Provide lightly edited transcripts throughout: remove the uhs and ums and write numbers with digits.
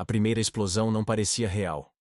A primeira explosão não parecia real.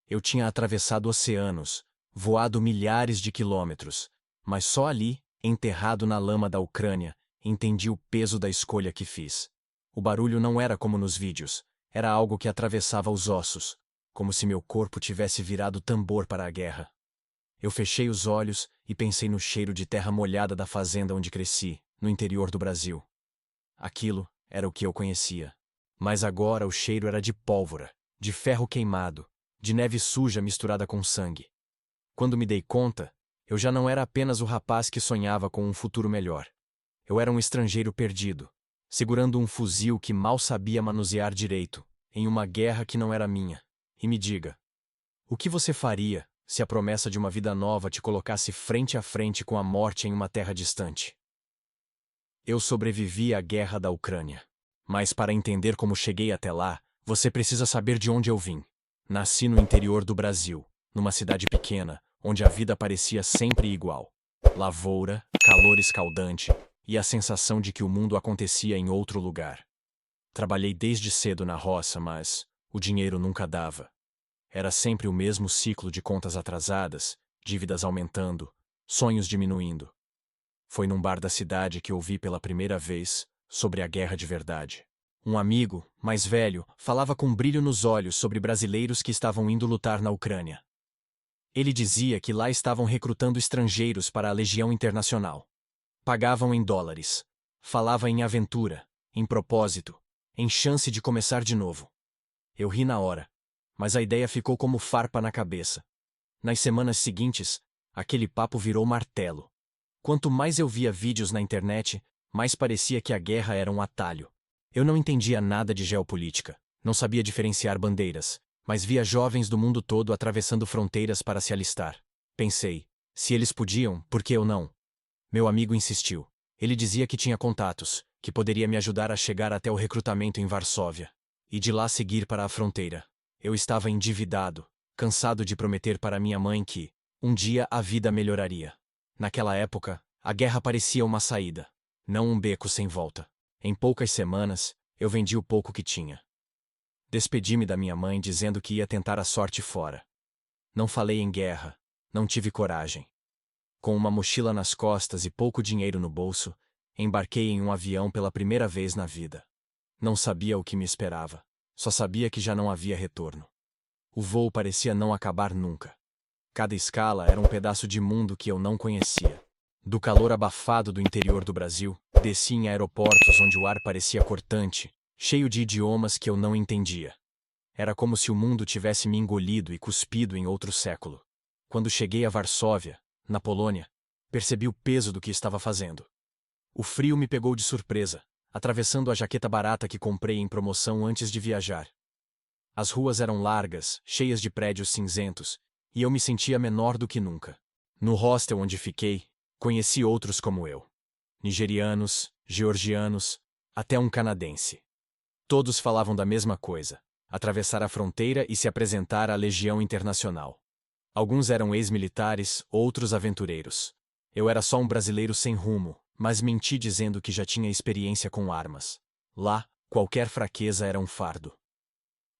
Eu tinha atravessado oceanos, voado milhares de quilômetros, mas só ali, enterrado na lama da Ucrânia, entendi o peso da escolha que fiz. O barulho não era como nos vídeos, era algo que atravessava os ossos, como se meu corpo tivesse virado tambor para a guerra. Eu fechei os olhos e pensei no cheiro de terra molhada da fazenda onde cresci, no interior do Brasil. Aquilo era o que eu conhecia. Mas agora o cheiro era de pólvora, de ferro queimado, de neve suja misturada com sangue. Quando me dei conta, eu já não era apenas o rapaz que sonhava com um futuro melhor. Eu era um estrangeiro perdido, segurando um fuzil que mal sabia manusear direito, em uma guerra que não era minha. E me diga, o que você faria se a promessa de uma vida nova te colocasse frente a frente com a morte em uma terra distante? Eu sobrevivi à guerra da Ucrânia. Mas para entender como cheguei até lá, você precisa saber de onde eu vim. Nasci no interior do Brasil, numa cidade pequena, onde a vida parecia sempre igual. Lavoura, calor escaldante e a sensação de que o mundo acontecia em outro lugar. Trabalhei desde cedo na roça, mas o dinheiro nunca dava. Era sempre o mesmo ciclo de contas atrasadas, dívidas aumentando, sonhos diminuindo. Foi num bar da cidade que ouvi pela primeira vez sobre a guerra de verdade. Um amigo, mais velho, falava com brilho nos olhos sobre brasileiros que estavam indo lutar na Ucrânia. Ele dizia que lá estavam recrutando estrangeiros para a Legião Internacional. Pagavam em dólares. Falava em aventura, em propósito, em chance de começar de novo. Eu ri na hora, mas a ideia ficou como farpa na cabeça. Nas semanas seguintes, aquele papo virou martelo. Quanto mais eu via vídeos na internet, mais parecia que a guerra era um atalho. Eu não entendia nada de geopolítica, não sabia diferenciar bandeiras, mas via jovens do mundo todo atravessando fronteiras para se alistar. Pensei, se eles podiam, por que eu não? Meu amigo insistiu. Ele dizia que tinha contatos, que poderia me ajudar a chegar até o recrutamento em Varsóvia, e de lá seguir para a fronteira. Eu estava endividado, cansado de prometer para minha mãe que, um dia a vida melhoraria. Naquela época, a guerra parecia uma saída, não um beco sem volta. Em poucas semanas, eu vendi o pouco que tinha. Despedi-me da minha mãe dizendo que ia tentar a sorte fora. Não falei em guerra, não tive coragem. Com uma mochila nas costas e pouco dinheiro no bolso, embarquei em um avião pela primeira vez na vida. Não sabia o que me esperava, só sabia que já não havia retorno. O voo parecia não acabar nunca. Cada escala era um pedaço de mundo que eu não conhecia. Do calor abafado do interior do Brasil, desci em aeroportos onde o ar parecia cortante, cheio de idiomas que eu não entendia. Era como se o mundo tivesse me engolido e cuspido em outro século. Quando cheguei a Varsóvia, na Polônia, percebi o peso do que estava fazendo. O frio me pegou de surpresa, atravessando a jaqueta barata que comprei em promoção antes de viajar. As ruas eram largas, cheias de prédios cinzentos, e eu me sentia menor do que nunca. No hostel onde fiquei, conheci outros como eu. Nigerianos, georgianos, até um canadense. Todos falavam da mesma coisa: atravessar a fronteira e se apresentar à Legião Internacional. Alguns eram ex-militares, outros aventureiros. Eu era só um brasileiro sem rumo, mas menti dizendo que já tinha experiência com armas. Lá, qualquer fraqueza era um fardo.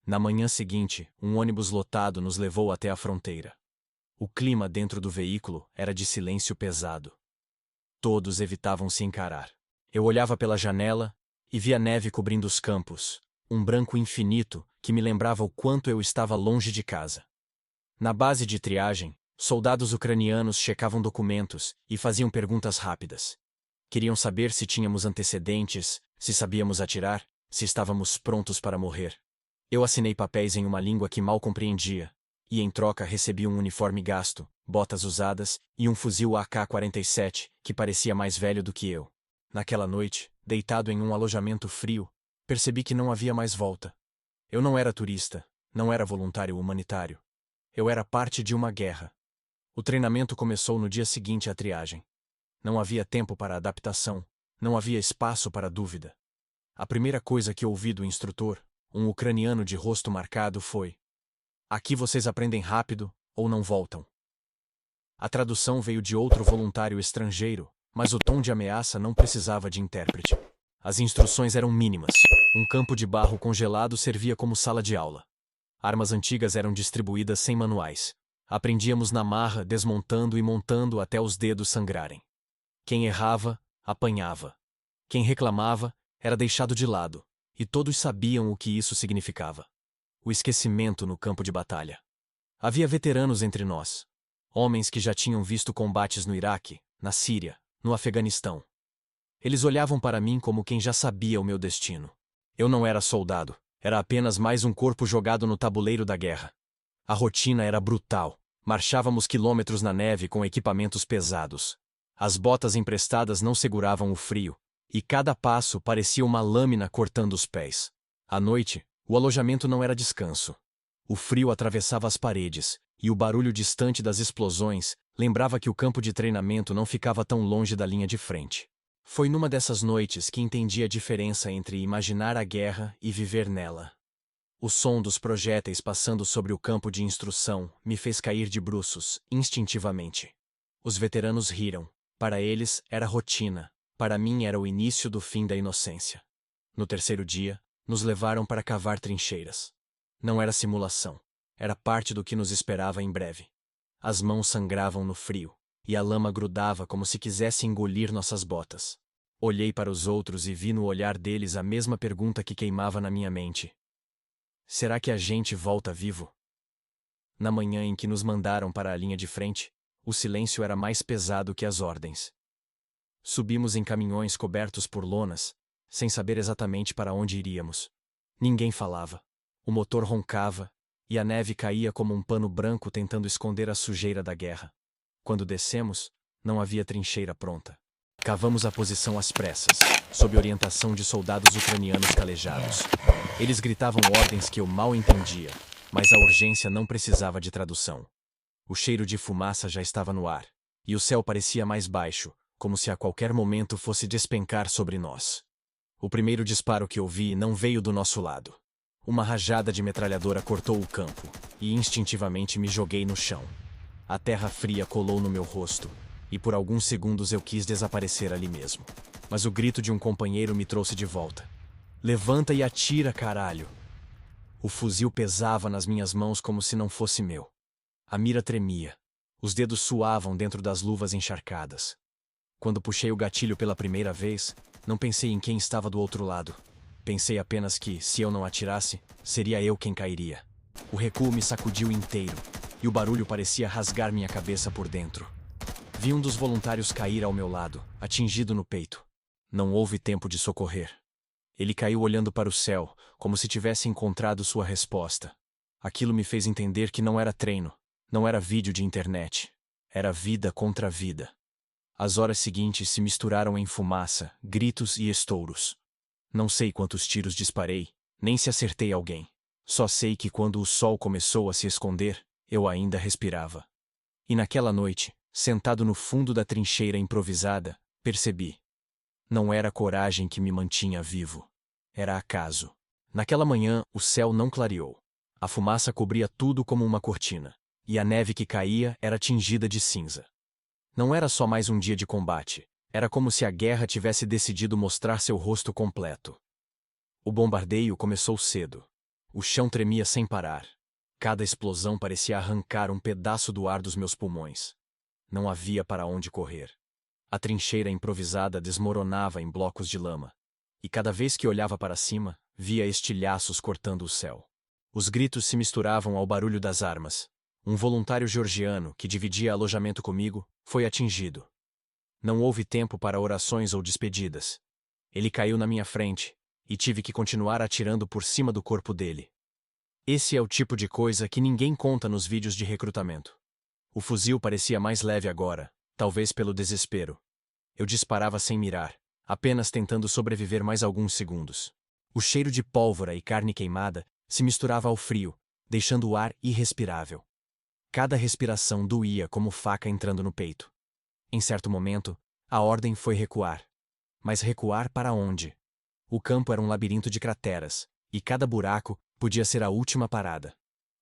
Na manhã seguinte, um ônibus lotado nos levou até a fronteira. O clima dentro do veículo era de silêncio pesado. Todos evitavam se encarar. Eu olhava pela janela e via neve cobrindo os campos, um branco infinito que me lembrava o quanto eu estava longe de casa. Na base de triagem, soldados ucranianos checavam documentos e faziam perguntas rápidas. Queriam saber se tínhamos antecedentes, se sabíamos atirar, se estávamos prontos para morrer. Eu assinei papéis em uma língua que mal compreendia, e em troca recebi um uniforme gasto, botas usadas e um fuzil AK-47, que parecia mais velho do que eu. Naquela noite, deitado em um alojamento frio, percebi que não havia mais volta. Eu não era turista, não era voluntário humanitário. Eu era parte de uma guerra. O treinamento começou no dia seguinte à triagem. Não havia tempo para adaptação, não havia espaço para dúvida. A primeira coisa que ouvi do instrutor, um ucraniano de rosto marcado, foi: "Aqui vocês aprendem rápido ou não voltam." A tradução veio de outro voluntário estrangeiro, mas o tom de ameaça não precisava de intérprete. As instruções eram mínimas. Um campo de barro congelado servia como sala de aula. Armas antigas eram distribuídas sem manuais. Aprendíamos na marra, desmontando e montando até os dedos sangrarem. Quem errava, apanhava. Quem reclamava, era deixado de lado, e todos sabiam o que isso significava. O esquecimento no campo de batalha. Havia veteranos entre nós. Homens que já tinham visto combates no Iraque, na Síria, no Afeganistão. Eles olhavam para mim como quem já sabia o meu destino. Eu não era soldado, era apenas mais um corpo jogado no tabuleiro da guerra. A rotina era brutal. Marchávamos quilômetros na neve com equipamentos pesados. As botas emprestadas não seguravam o frio, e cada passo parecia uma lâmina cortando os pés. À noite, o alojamento não era descanso. O frio atravessava as paredes, e o barulho distante das explosões lembrava que o campo de treinamento não ficava tão longe da linha de frente. Foi numa dessas noites que entendi a diferença entre imaginar a guerra e viver nela. O som dos projéteis passando sobre o campo de instrução me fez cair de bruços, instintivamente. Os veteranos riram. Para eles, era rotina. Para mim, era o início do fim da inocência. No terceiro dia, nos levaram para cavar trincheiras. Não era simulação. Era parte do que nos esperava em breve. As mãos sangravam no frio, e a lama grudava como se quisesse engolir nossas botas. Olhei para os outros e vi no olhar deles a mesma pergunta que queimava na minha mente. Será que a gente volta vivo? Na manhã em que nos mandaram para a linha de frente, o silêncio era mais pesado que as ordens. Subimos em caminhões cobertos por lonas, sem saber exatamente para onde iríamos. Ninguém falava. O motor roncava, e a neve caía como um pano branco tentando esconder a sujeira da guerra. Quando descemos, não havia trincheira pronta. Cavamos a posição às pressas, sob orientação de soldados ucranianos calejados. Eles gritavam ordens que eu mal entendia, mas a urgência não precisava de tradução. O cheiro de fumaça já estava no ar, e o céu parecia mais baixo, como se a qualquer momento fosse despencar sobre nós. O primeiro disparo que ouvi não veio do nosso lado. Uma rajada de metralhadora cortou o campo, e instintivamente me joguei no chão. A terra fria colou no meu rosto, e por alguns segundos eu quis desaparecer ali mesmo. Mas o grito de um companheiro me trouxe de volta. Levanta e atira, caralho! O fuzil pesava nas minhas mãos como se não fosse meu. A mira tremia. Os dedos suavam dentro das luvas encharcadas. Quando puxei o gatilho pela primeira vez, não pensei em quem estava do outro lado. Pensei apenas que, se eu não atirasse, seria eu quem cairia. O recuo me sacudiu inteiro, e o barulho parecia rasgar minha cabeça por dentro. Vi um dos voluntários cair ao meu lado, atingido no peito. Não houve tempo de socorrer. Ele caiu olhando para o céu, como se tivesse encontrado sua resposta. Aquilo me fez entender que não era treino, não era vídeo de internet. Era vida contra vida. As horas seguintes se misturaram em fumaça, gritos e estouros. Não sei quantos tiros disparei, nem se acertei alguém. Só sei que quando o sol começou a se esconder, eu ainda respirava. E naquela noite, sentado no fundo da trincheira improvisada, percebi. Não era coragem que me mantinha vivo. Era acaso. Naquela manhã, o céu não clareou. A fumaça cobria tudo como uma cortina, e a neve que caía era tingida de cinza. Não era só mais um dia de combate, era como se a guerra tivesse decidido mostrar seu rosto completo. O bombardeio começou cedo. O chão tremia sem parar. Cada explosão parecia arrancar um pedaço do ar dos meus pulmões. Não havia para onde correr. A trincheira improvisada desmoronava em blocos de lama. E cada vez que olhava para cima, via estilhaços cortando o céu. Os gritos se misturavam ao barulho das armas. Um voluntário georgiano, que dividia alojamento comigo, foi atingido. Não houve tempo para orações ou despedidas. Ele caiu na minha frente, e tive que continuar atirando por cima do corpo dele. Esse é o tipo de coisa que ninguém conta nos vídeos de recrutamento. O fuzil parecia mais leve agora, talvez pelo desespero. Eu disparava sem mirar, apenas tentando sobreviver mais alguns segundos. O cheiro de pólvora e carne queimada se misturava ao frio, deixando o ar irrespirável. Cada respiração doía como faca entrando no peito. Em certo momento, a ordem foi recuar. Mas recuar para onde? O campo era um labirinto de crateras, e cada buraco podia ser a última parada.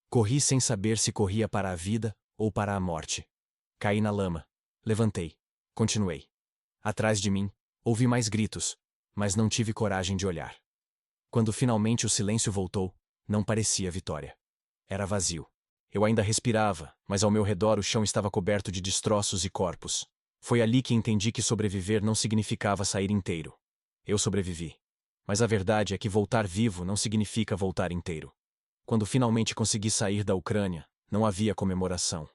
Corri sem saber se corria para a vida ou para a morte. Caí na lama. Levantei. Continuei. Atrás de mim, ouvi mais gritos, mas não tive coragem de olhar. Quando finalmente o silêncio voltou, não parecia vitória. Era vazio. Eu ainda respirava, mas ao meu redor o chão estava coberto de destroços e corpos. Foi ali que entendi que sobreviver não significava sair inteiro. Eu sobrevivi. Mas a verdade é que voltar vivo não significa voltar inteiro. Quando finalmente consegui sair da Ucrânia, não havia comemoração.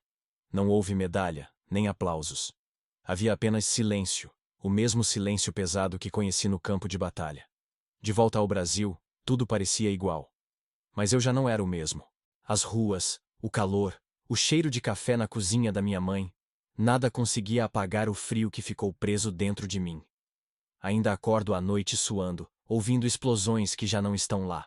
Não houve medalha, nem aplausos. Havia apenas silêncio, o mesmo silêncio pesado que conheci no campo de batalha. De volta ao Brasil, tudo parecia igual. Mas eu já não era o mesmo. As ruas, o calor, o cheiro de café na cozinha da minha mãe, nada conseguia apagar o frio que ficou preso dentro de mim. Ainda acordo à noite suando, ouvindo explosões que já não estão lá.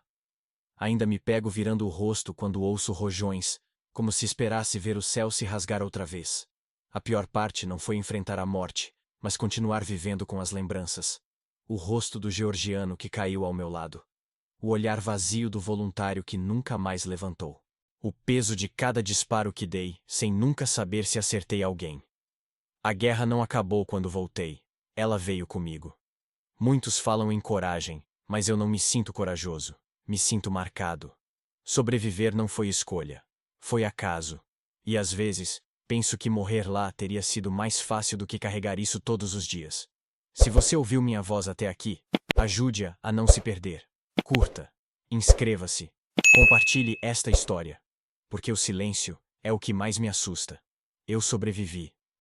Ainda me pego virando o rosto quando ouço rojões, como se esperasse ver o céu se rasgar outra vez. A pior parte não foi enfrentar a morte, mas continuar vivendo com as lembranças. O rosto do georgiano que caiu ao meu lado. O olhar vazio do voluntário que nunca mais levantou. O peso de cada disparo que dei, sem nunca saber se acertei alguém. A guerra não acabou quando voltei. Ela veio comigo. Muitos falam em coragem, mas eu não me sinto corajoso. Me sinto marcado. Sobreviver não foi escolha. Foi acaso. E às vezes, penso que morrer lá teria sido mais fácil do que carregar isso todos os dias. Se você ouviu minha voz até aqui, ajude-a a não se perder. Curta. Inscreva-se. Compartilhe esta história. Porque o silêncio é o que mais me assusta. Eu sobrevivi.